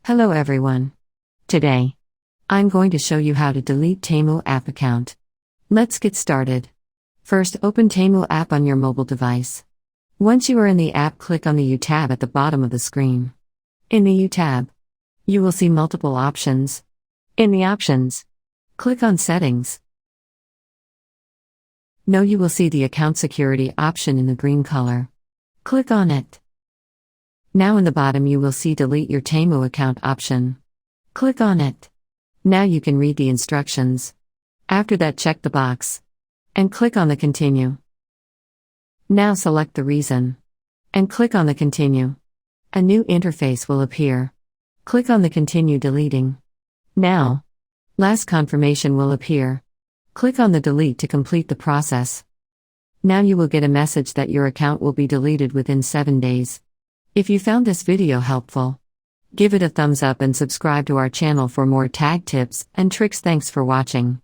Hello everyone. Today, I'm going to show you how to delete Temu App account. Let's get started. First, open Temu App on your mobile device. Once you are in the app, click on the U tab at the bottom of the screen. In the U tab, you will see multiple options. In the options, click on Settings. Now you will see the Account Security option in the green color. Click on it. Now in the bottom you will see Delete Your Temu Account option. Click on it. Now you can read the instructions. After that, check the box and click on the Continue. Now select the reason and click on the Continue. A new interface will appear. Click on the Continue Deleting. Now, last confirmation will appear. Click on the Delete to complete the process. Now you will get a message that your account will be deleted within 7 days. If you found this video helpful, give it a thumbs up and subscribe to our channel for more tag tips and tricks. Thanks for watching.